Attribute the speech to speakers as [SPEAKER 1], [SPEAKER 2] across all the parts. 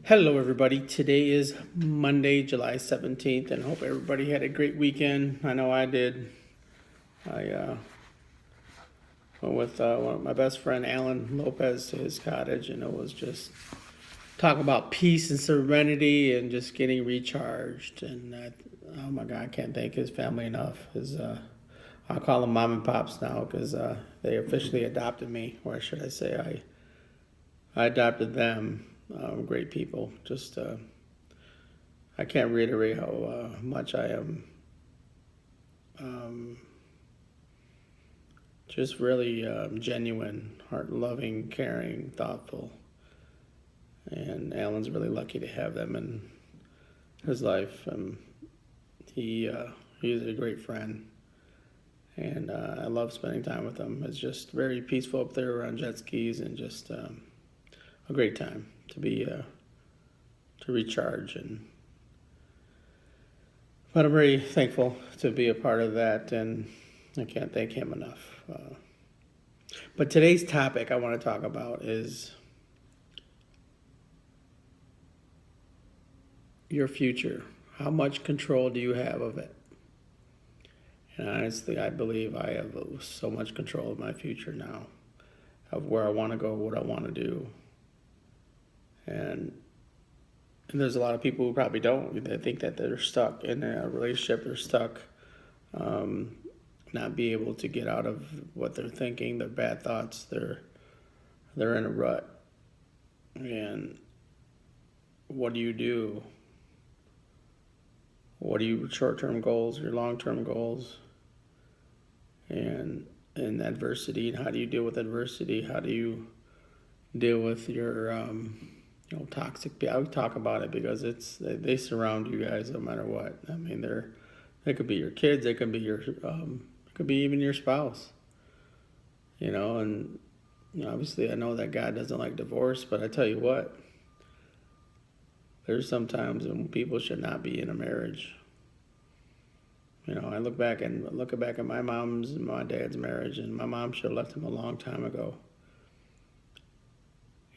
[SPEAKER 1] Hello, everybody. Today is Monday, July 17th, and hope everybody had a great weekend. I know I did. I went with one of my best friend, Alan Lopez, to his cottage, and it was just talk about peace and serenity and just getting recharged. And oh my God, I can't thank his family enough. I'll call them mom and pops now because they officially adopted me, or should I say, I adopted them. Great people. Just I can't reiterate how much I am um, just really genuine, heart loving, caring, thoughtful. And Alan's really lucky to have them in his life. He he's a great friend, and I love spending time with him. It's just very peaceful up there around jet skis, and just a great time to recharge. But I'm very thankful to be a part of that, and I can't thank him enough. But today's topic I want to talk about is your future. How much control do you have of it? And honestly, I believe I have so much control of my future now, of where I want to go, what I want to do. And there's a lot of people who probably don't. They think that they're stuck in a relationship, they're stuck um, not be able to get out of what they're thinking, their bad thoughts, they're in a rut. And what do you do? What are your short-term goals, your long-term goals, and adversity? And how do you deal with adversity? How do you deal with your toxic people? I would talk about it because they surround you guys no matter what. I mean, they could be your kids, they could be it could be even your spouse. And obviously I know that God doesn't like divorce, but I tell you what, there's some times when people should not be in a marriage. I look back at my mom's and my dad's marriage, and my mom should have left him a long time ago.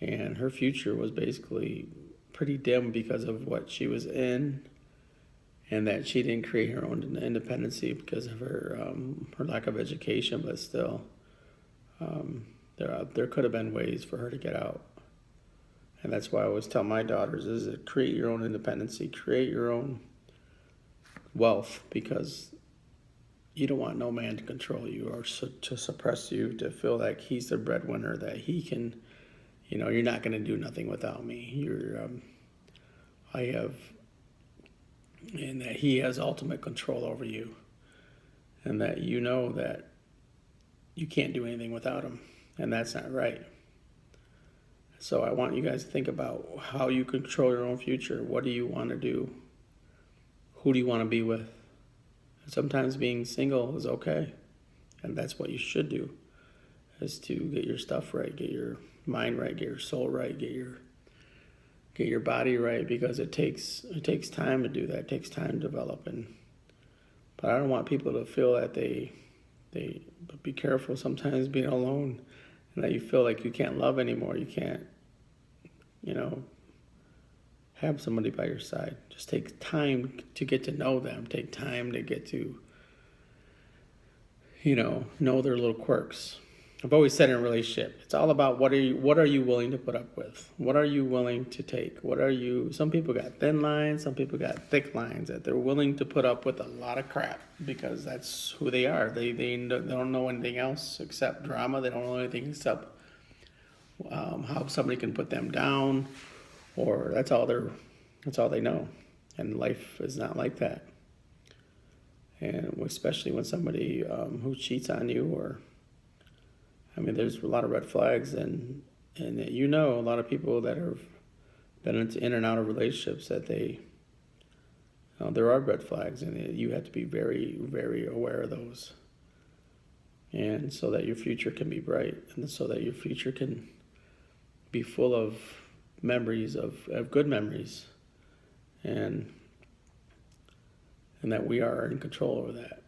[SPEAKER 1] And her future was basically pretty dim because of what she was in, and that she didn't create her own independency because of her lack of education. But still, there could have been ways for her to get out. And that's why I always tell my daughters is to create your own independency, create your own wealth, because you don't want no man to control you or to suppress you, to feel like he's the breadwinner, that he can, you're not going to do nothing without me. I have, and that he has ultimate control over you, and that that you can't do anything without him, and that's not right. So I want you guys to think about how you control your own future. What do you want to do? Who do you want to be with? And sometimes being single is okay, and that's what you should do, is to get your stuff right, get your mind right, get your soul right, get your body right, because it takes time to do that. It takes time to develop. But I don't want people to feel that but be careful sometimes being alone, and that you feel like you can't love anymore. You can't, have somebody by your side. Just take time to get to know them. Take time to get to, know their little quirks. I've always said in a relationship, it's all about what are you willing to put up with? What are you willing to take? Some people got thin lines, some people got thick lines, that they're willing to put up with a lot of crap because that's who they are. They don't know anything else except drama. They don't know anything except how somebody can put them down, or that's all they know. And life is not like that. And especially when somebody who cheats on you, or there's a lot of red flags, and a lot of people that have been in and out of relationships, that there are red flags, and you have to be very, very aware of those, and so that your future can be bright, and so that your future can be full of memories of good memories, and that we are in control over that.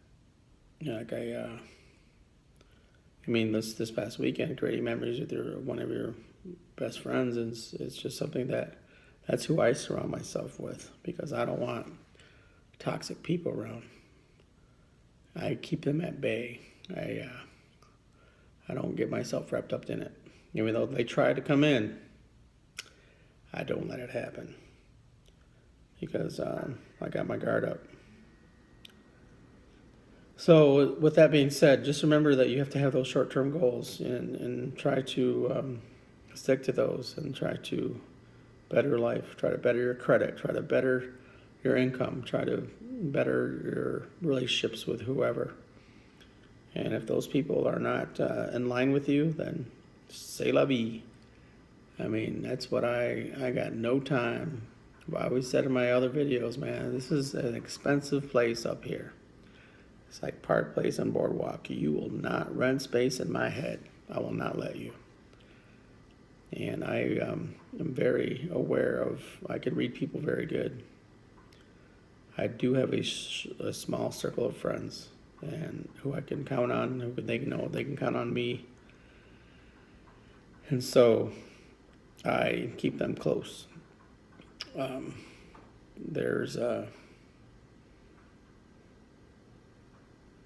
[SPEAKER 1] This past weekend, creating memories with one of your best friends, it's just something that That's who I surround myself with, because I don't want toxic people around. I keep them at bay. I don't get myself wrapped up in it. Even though they try to come in, I don't let it happen, because I got my guard up. So with that being said, just remember that you have to have those short-term goals, and try to stick to those, and try to better your life, try to better your credit, try to better your income, try to better your relationships with whoever. And if those people are not in line with you, then c'est la vie. I mean, that's what I got no time. I always said in my other videos, man, this is an expensive place up here. It's like Park Place and Boardwalk. You will not rent space in my head. I will not let you. And I am very aware of, I can read people very good. I do have a small circle of friends, and who I can count on, who they know they can count on me. And so I keep them close.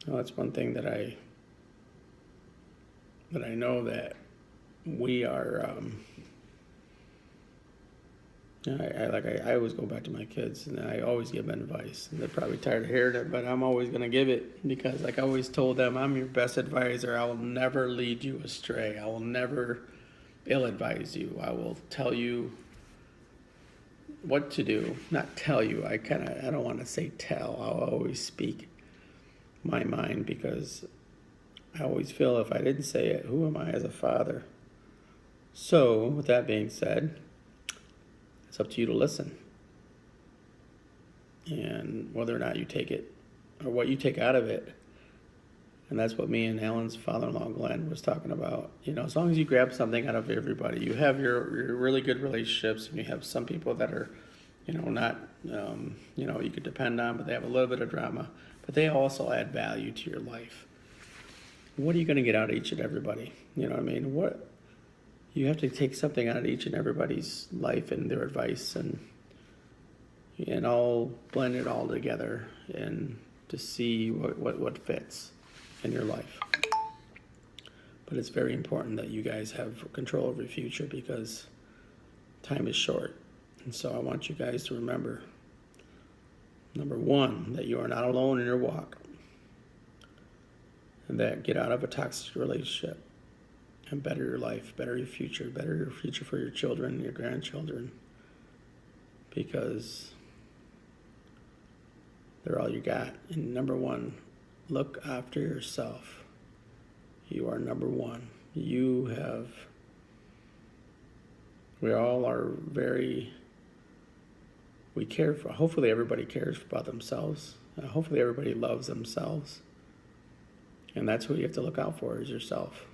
[SPEAKER 1] That's one thing that I know, that we are. I always go back to my kids, and I always give them advice. And they're probably tired of hearing it, but I'm always going to give it, because like I always told them, I'm your best advisor. I will never lead you astray. I will never ill-advise you. I will tell you what to do. Not tell you. I don't want to say tell. I'll always speak my mind, because I always feel if I didn't say it, who am I as a father? So, with that being said, it's up to you to listen. And whether or not you take it, or what you take out of it. And that's what me and Alan's father-in-law, Glenn, was talking about. You know, as long as you grab something out of everybody, you have your really good relationships, and you have some people that are, not, you could depend on, but they have a little bit of drama. But they also add value to your life. What are you going to get out of each and everybody? You know what I mean? You have to take something out of each and everybody's life and their advice, and all blend it all together, and to see what fits in your life. But it's very important that you guys have control over your future, because time is short. And so I want you guys to remember, number one, that you are not alone in your walk, and that get out of a toxic relationship and better your life, better your future for your children, your grandchildren, because they're all you got. And number one, look after yourself. You are number one. We all are we care for, hopefully everybody cares about themselves. Hopefully everybody loves themselves. And that's who you have to look out for, is yourself.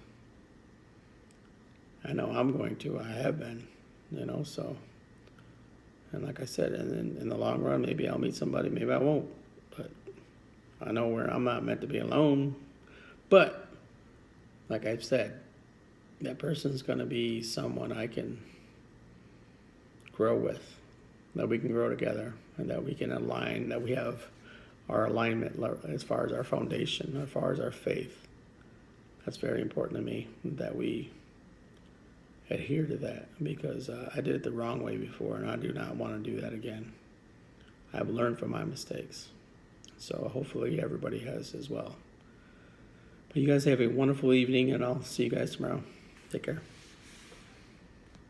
[SPEAKER 1] I know I'm going to. I have been, so. And like I said, in the long run, maybe I'll meet somebody, maybe I won't. But I know where I'm not meant to be alone. But, like I've said, that person's going to be someone I can grow with, that we can grow together, and that we can align, that we have our alignment as far as our foundation, as far as our faith. That's very important to me, that we adhere to that, because I did it the wrong way before, and I do not want to do that again. I've learned from my mistakes, so hopefully everybody has as well. But you guys have a wonderful evening, and I'll see you guys tomorrow. Take care.